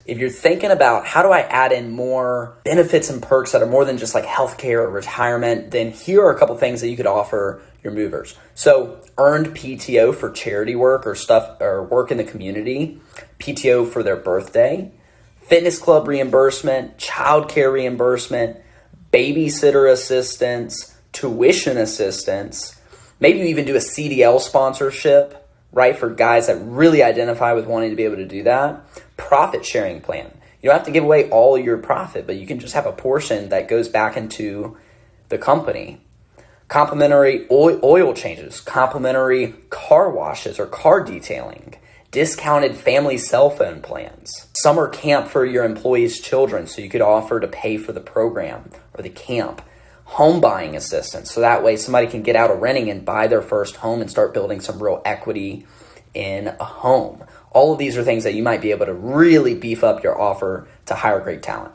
if you're thinking about how do I add in more benefits and perks that are more than just like healthcare or retirement, then here are a couple things that you could offer your movers. So earned PTO for charity work or stuff or work in the community, PTO for their birthday, fitness club reimbursement, childcare reimbursement, babysitter assistance, tuition assistance. Maybe you even do a CDL sponsorship, right, for guys that really identify with wanting to be able to do that. Profit sharing plan. You don't have to give away all your profit, but you can just have a portion that goes back into the company. Complimentary oil changes, complimentary car washes or car detailing, discounted family cell phone plans, summer camp for your employees' children, so you could offer to pay for the program or the camp, home buying assistance, so that way somebody can get out of renting and buy their first home and start building some real equity in a home. All of these are things that you might be able to really beef up your offer to hire great talent.